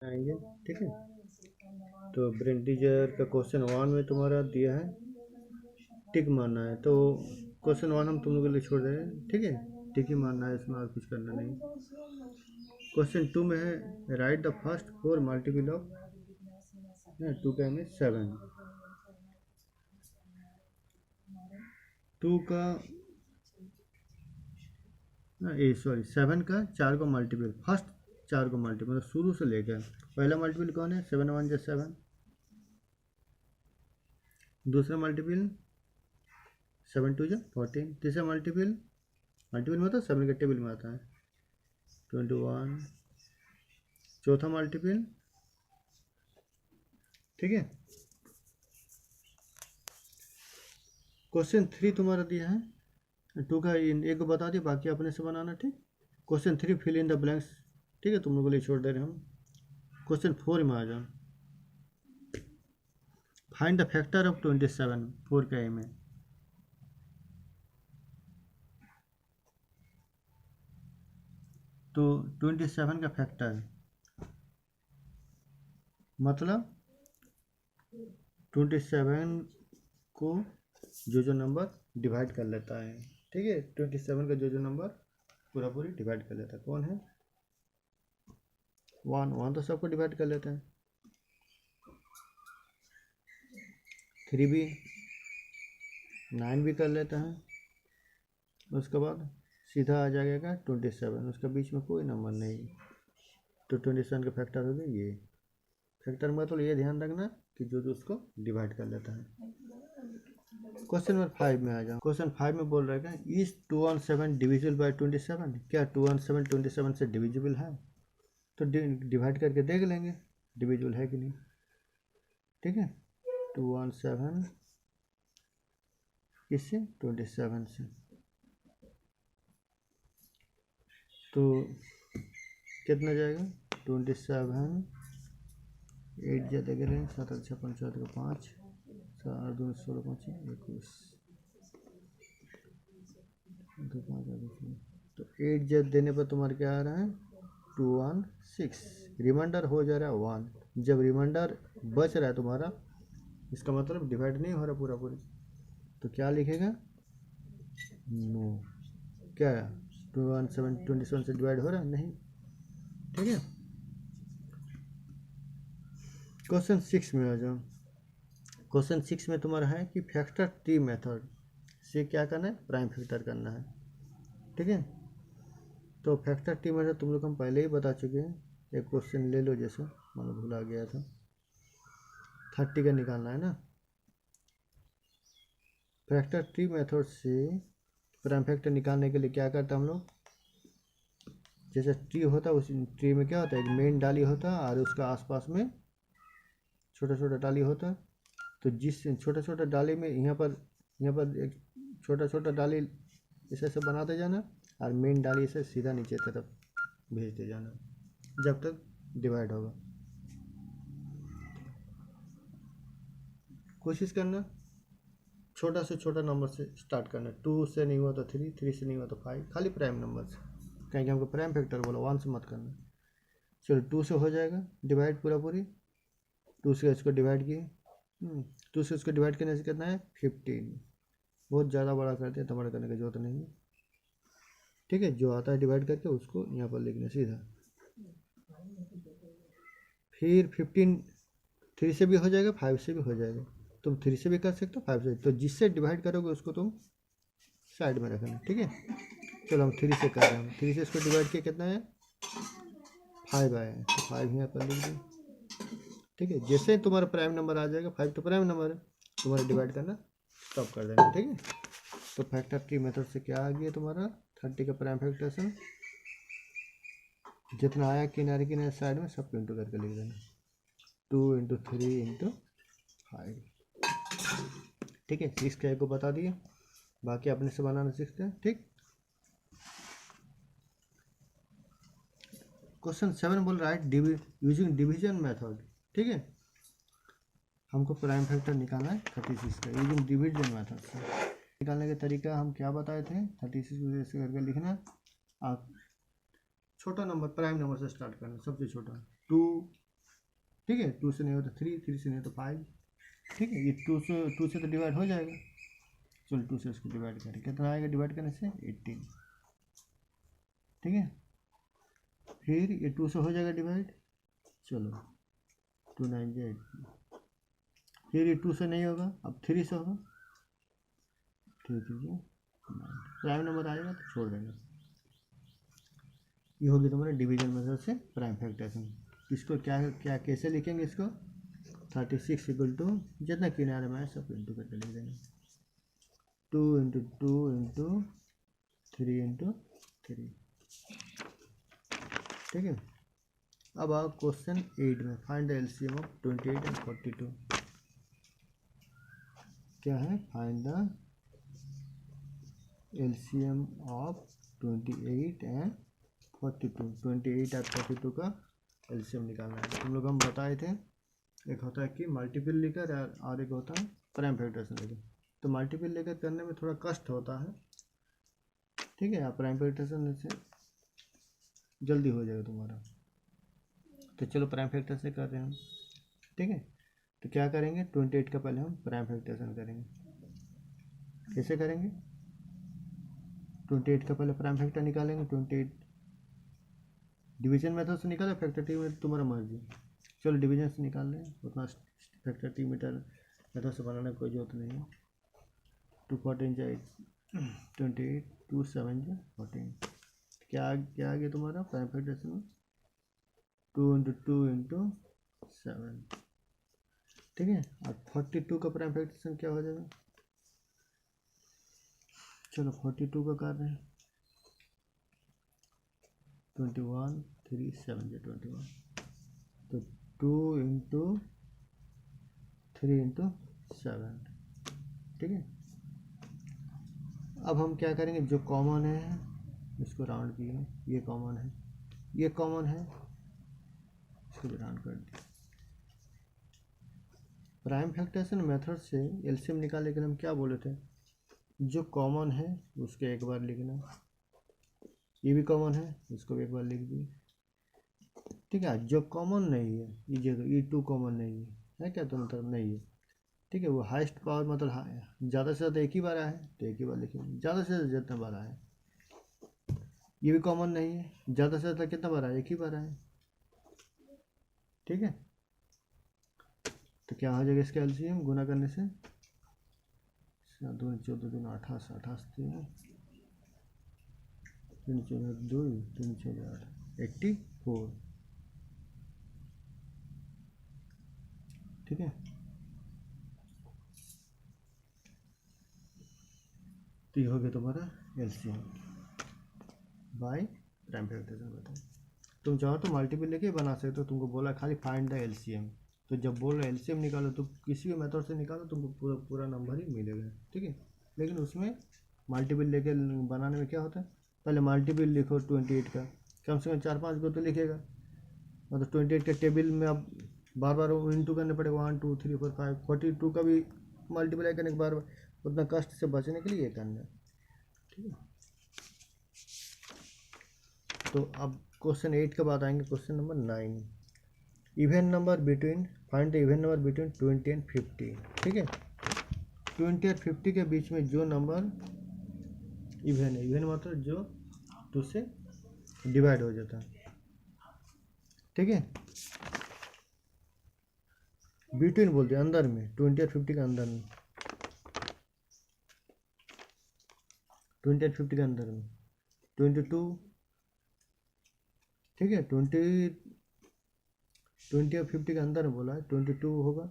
आएंगे। ठीक है, तो ब्रेंडिजर का क्वेश्चन 1 में तुम्हारा दिया है टिक मारना है, तो क्वेश्चन 1 हम तुम लोगों के लिए छोड़ रहे हैं। ठीक है, टिक ही मारना है, इसमें और कुछ करना नहीं। क्वेश्चन 2 में है right the first 4 multiple of 2 का में 7। 2 का सॉरी 7 का 4 को मल्टीपल, फर्स्ट 4 को मल्टीपल मतलब शुरू से लेकर पहला मल्टीपल कौन है 7 1 7। दूसरा मल्टीपल 7 2 14। तीसरा मल्टीपल मतलब 7 के टेबल में आता है 21। चौथा मल्टीपल, ठीक है। क्वेश्चन 3 तुम्हारा दिया है 2 का, एक को बता दिया, बाकी अपने से बनाना। ठीक, question 3 fill in the blanks. ठीक है, तुम लोगों के लिए छोड़ दे रहे हम। क्वेश्चन 4 में आ जाओ, फाइंड द फैक्टर ऑफ 27। 4 का ए में तो 27 का फैक्टर मतलब 27 को जो नंबर डिवाइड कर लेता है। ठीक है, 27 का जो नंबर पूरा पूरी डिवाइड कर लेता है कौन है 1 1 तो सबको डिवाइड कर लेता है। 3 भी 9 भी कर लेता है। उसके बाद सीधा आ जाएगा 27, उसका बीच में कोई नंबर नहीं, तो 27 का फैक्टर हो गया ये। फैक्टर मतलब ये ध्यान रखना कि जो उसको डिवाइड कर लेता है। क्वेश्चन नंबर 5 में आ जाओ। क्वेश्चन 5 में बोल रहा है इज 217 डिविजिबल बाय 27। क्या 217 27 से डिविजिबल है? तो डिवाइड करके देख लेंगे डिविजिबल है कि नहीं। ठीक है, 217 किससे 27 से, तो कितना जाएगा 27 8 ज्यादा करें 7 अच्छा 5 का 5 4 2 16 5 21 तो 5 तो 8 जब देने पर तुम्हारा क्या आ रहा है 216। रिमाइंडर हो जा रहा है 1। जब रिमाइंडर बच रहा है तुम्हारा, इसका मतलब डिवाइड नहीं हो रहा पूरा पूरी, तो क्या लिखेगा नो। क्या 217 27 से डिवाइड हो रहा है नहीं। ठीक है, क्वेश्चन 6 में आ जाओ। क्वेश्चन 6 में तुम्हारा है कि फैक्टर ट्री मेथड से क्या करना है प्राइम फैक्टर करना है। ठीक है, तो फैक्टर ट्री मेथड तुम लोग हम पहले ही बता चुके हैं। एक क्वेश्चन ले लो, जैसे मैंने भूला गया था 30 का निकालना है ना। फैक्टर ट्री मेथड से प्राइम फैक्टर निकालने के लिए क्या करते हैं हम लोग, जैसे ट्री होता है उस ट्री में क्या होता है एक मेन डाली होता है और उसका आसपास में छोटा छोटा डाली होता है। तो जिस छोटा छोटा डाली में यहाँ पर एक छोटा छोटा डाली इसे ऐसे बनाते जाना और मेन डाली इसे सीधा नीचे तरफ भेजते जाना जब तक डिवाइड होगा। कोशिश करना छोटा से छोटा नंबर से स्टार्ट करना। 2 से नहीं हुआ तो 3, 3 से नहीं हुआ तो 5, खाली प्राइम नंबर से, कहीं हमको प्राइम फैक्टर बोला 1 से मत करना। चलो 2 से हो जाएगा डिवाइड पूरा पूरी, 2 से इसको डिवाइड किए 2 से इसको डिवाइड करने से कितना है 15। बहुत ज़्यादा बड़ा करते हैं तो बड़ा करने की जरूरत नहीं है। ठीक है, जो आता है डिवाइड करके उसको यहाँ पर लिखना सीधा। फिर 15 3 से भी हो जाएगा 5 से भी हो जाएगा। तुम 3 से भी कर सकते हो 5 से, तो जिससे डिवाइड करोगे उसको तुम साइड में रखना। ठीक है, चलो हम 3 से कर रहे हैं। 3 से इसको डिवाइड किया कितना है 5 आया है, तो 5 यहाँ पर लिख दें। ठीक है, जैसे तुम्हारा प्राइम नंबर आ जाएगा 5 तो प्राइम नंबर है, तुम्हारा डिवाइड करना स्टॉप कर देना। ठीक है, तो फैक्टर ट्री मेथड से क्या आ गया तुम्हारा 30 का प्राइम फैक्टरेशन, जितना आया किनारे किनारे साइड में सब इंटू करके लिख देना 2 इंटू 3 इंटू 5। ठीक है, 6 का एक को बता दिए, बाकी अपने से बनाना सीखते हैं। ठीक, क्वेश्चन 7 बोल रहा है यूजिंग डिवीजन मेथड। ठीक है, हमको प्राइम फैक्टर निकालना है 36 का यूजिंग डिवीजन मेथड से। निकालने का तरीका हम क्या बताए थे 36 को ऐसे करके लिखना, आप छोटा नंबर प्राइम नंबर से स्टार्ट करना, सबसे छोटा 2 ठीक है, 2 से नहीं होता 3, 3 से नहीं होता 5, ठीक है, ये 2 से तो डिवाइड हो जाएगा। चलो 2 से इसको डिवाइड करें, कितना आएगा डिवाइड करने से 18, ठीक है। फिर ये 2 से हो जाएगा डिवाइड, चलो 2 9 8, फिर ये 2 से नहीं होगा, अब 3 से होगा, ठीक है, प्राइम नंबर आएगा तो छोड़ देंगे। ये होगी तुम्हारे डिवीजन मेथड से प्राइम फैक्टराइजेशन। इसको क्या क्या कैसे लिखेंगे इसको, 36 इक्वल टू जितना किनारे में है सब इंटू करके लिख देंगे, 2 इंटू 2 इंटू 3 इंटू 3, ठीक है। अब आओ क्वेश्चन 8 में, find the LCM of 28 and 42। क्या है, find the LCM of 28 and 42, 28 और 42 का एलसीएम निकालना है। तुम लोग हम बताए थे, एक होता है कि मल्टीपल लेकर और एक होता है प्राइम फैक्टराइजेशन लेकर। तो मल्टीपल लेकर करने में थोड़ा कष्ट होता है, ठीक है, प्राइम फैक्टराइजेशन से जल्दी हो जाएगा तुम्हारा। तो चलो प्राइम फैक्टराइजेशन कर रहे हैं हम, ठीक है। तो क्या करेंगे, 28 का पहले हम प्राइम फैक्टराइजेशन करेंगे। कैसे करेंगे, 28 का पहले प्राइम फैक्टर निकालेंगे, 28 डिवीजन मेथड से निकाले, फैक्टरेटिव में तुम्हारा मर्जी। चलो डिवीजन से निकाल लें, उतना फैक्टरेटिव मेथड से बनाने की कोई जरूरत नहीं है। 2 14 जाए 28, 2 7 जाए 14, क्या क्या आ गया तुम्हारा प्राइम फैक्टराइजेशन में, 2 इंटू 2 इंटू 7, ठीक है। और 42 का प्राइम फैक्टराइजेशन क्या हो जाएगा, चलो 42 का कर रहे हैं, 21 3 7 जा 21, तो 2 इंटू 3 इंटू 7, ठीक है। अब हम क्या करेंगे, जो कॉमन है इसको राउंड किए, ये कॉमन है, ये कॉमन है, इसको भी राउंड कर दिया। प्राइम फैक्टराइजेशन मेथड से एलसीएम निकालने के लिए हम क्या बोले थे, जो कॉमन है उसको एक बार लिखना, ये भी कॉमन है इसको भी एक बार लिख दिए, ठीक है। जो कॉमन नहीं है, ये 2 कॉमन नहीं है क्या, तो मतलब नहीं है, ठीक है। वो हाईएस्ट पावर मतलब ज़्यादा से ज़्यादा एक ही बार आया है तो एक ही बार लिखेंगे, ज़्यादा से ज़्यादा जितना बार आया है। ये भी कॉमन नहीं है, ज़्यादा से ज़्यादा कितना बार आया, एक ही बार आया, ठीक है। तो क्या हो जाएगा इसका एलसीएम गुना करने से, 2 14 2 28 28 3 14 2 3 14 8 84, ठीक है। तो ये हो गया तुम्हारा एलसीएम बाय प्राइम फैक्टराइजेशन। बताओ, तुम चाहो तो मल्टीपल लेके बना सकते हो, तुमको बोला खाली फाइंड द एलसीएम, तो जब बोल रहे एलसीएम निकालो तो किसी भी मेथड से निकालो तुमको पूरा नंबर ही मिलेगा, ठीक है। लेकिन उसमें मल्टीपल लेके बनाने में क्या होता है, पहले मल्टीपल लिखो 28 का, कम से कम 4-5 को तो लिखेगा, मतलब 28 के टेबल में अब बार बार इंटू करने पड़ेगा, 1 2 3 4 5, 42 का भी मल्टीप्लाई करने के बार उतना कष्ट से बचने के लिए ये करना है, ठीक है। तो अब क्वेश्चन 8 के बाद आएंगे question number 9, even number between, find the even number between 20 and 50, ठीक है। 20 और 50 के बीच में जो नंबर इवन है, इवन मतलब जो 2 से डिवाइड हो जाता है, ठीक है। बिटवीन बोलते हैं अंदर में, 20 और 50 के अंदर में, 20 और 50 के अंदर में 22, ठीक है। 20 और 50 के अंदर में बोला है 22 होगा,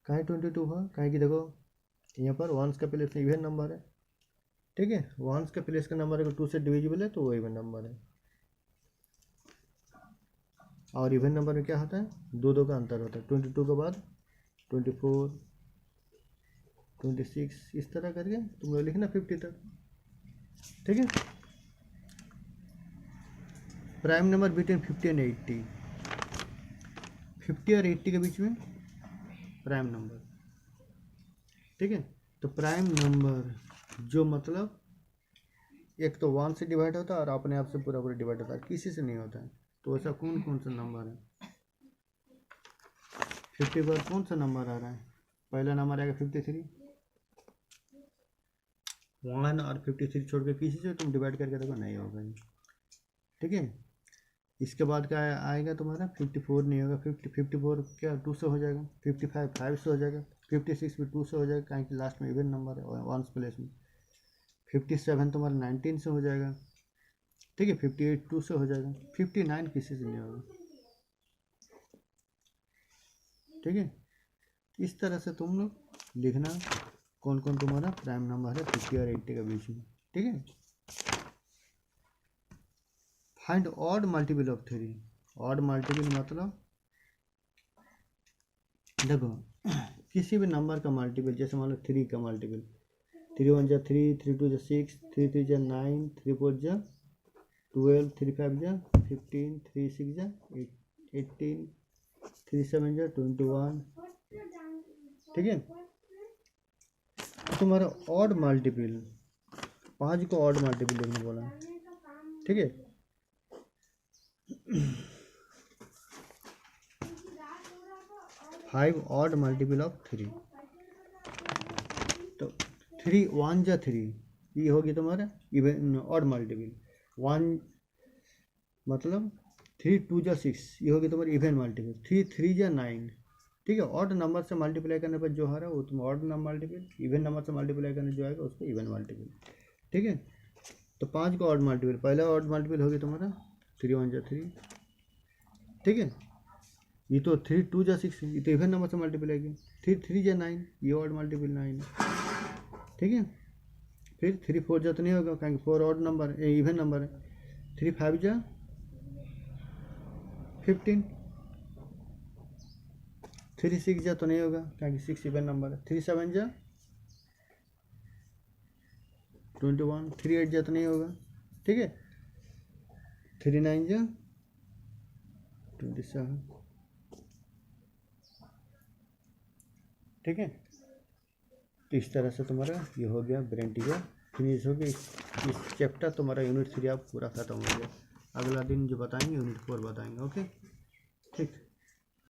कहाँ 22 होगा, कहाँ की देखो यहाँ पर वंस का प्लेस में इवन नंबर है, ठीक है। वंस का प्लेस का नंबर अगर 2 से डिविजिबल है तो वो इवन नंबर है, और इवन नंबर में क्या होता है, 2 का अंतर होता है, 22 के बाद 24 26 इस तरह करके तुम लोग लिखना 50 तक, ठीक है। प्राइम नंबर बिटवीन 50 एंड 80, 50 और 80 के बीच में प्राइम नंबर, ठीक है। तो प्राइम नंबर जो मतलब एक तो 1 से डिवाइड होता है और अपने आप से पूरा डिवाइड होता है, किसी से नहीं होता है, तो ऐसा कौन कौन सा नंबर है, 50 पर कौन सा नंबर आ रहा है? पहला नंबर आएगा 53, 1 और 53 छोड़ के किसी से तुम डिवाइड करके देखो, नहीं होगा ये, ठीक है। इसके बाद क्या आएगा तुम्हारा? 54 नहीं होगा, 54 क्या 2 से हो जाएगा, 55 5 से हो जाएगा, 56 भी 2 से हो जाएगा, कहीं कि लास्ट में इवन नंबर है वंस प्लेस में। 57 तुम्हारा 19 से हो जाएगा, ठीक है। 58 2 से हो जाएगा, 59 किसी से नहीं होगा, ठीक है। इस तरह से तुम लोग लिखना कौन कौन तुम्हारा प्राइम नंबर है 50 और 80 के बीच में, ठीक है। Find odd multiple of 3। Odd multiple मतलब देखो किसी भी नंबर का मल्टीपल, जैसे मान लो 3 का मल्टीपल, 3 1 जा 3, 3 2 जा 6, 3 3 जा 9, 3 4 जा 12, 3 5 जा 15, 3 6 जा 18, 3 7 जा 21, ठीक है। तुम्हारा ऑड मल्टीपल 5 को ऑड मल्टीपल लिखने बोला, ठीक है। 5 ऑड मल्टीपल ऑफ 3, तो 3 1 जा 3 ये होगी तुम्हारा इवन ऑड मल्टीपल, 1 मतलब 3 2 जा 6 ये होगी तुम्हारी इवन मल्टीपल, 3 3 जा 9, ठीक है। ऑड नंबर से मल्टीप्लाई करने पर जो आ रहा है वो तुम odd number multiple, even number से मल्टीप्लाई करने जो आएगा उसको इवन मल्टीपल, ठीक है। तो 5 को ऑड मल्टीपल, पहला ऑड मल्टीपल होगी तुम्हारा 3 1 जा 3, ठीक है। ये तो 3 2 जा 6 ये तो इवन नंबर से मल्टीपल आएगी, 3 3 जा 9 ये ऑड मल्टीपल 9, ठीक है। फिर 3 4 जा तो नहीं होगा क्योंकि 4 ऑड नंबर इवन नंबर है, 3 5 जा 15, 3 6 जा तो नहीं होगा क्योंकि 6 इवन नंबर है, 3 7 जा 21, 3 8 जा तो नहीं होगा, ठीक है। 3 9 जा 27, ठीक है। तो इस तरह से तुम्हारा ये हो गया ब्रेन टीजर फिनिश हो गया। इस चैप्टर तुम्हारा यूनिट 3 अब पूरा ख़त्म हो गया। अगला दिन जो बताएंगे यूनिट 4 बताएंगे, ओके ठीक।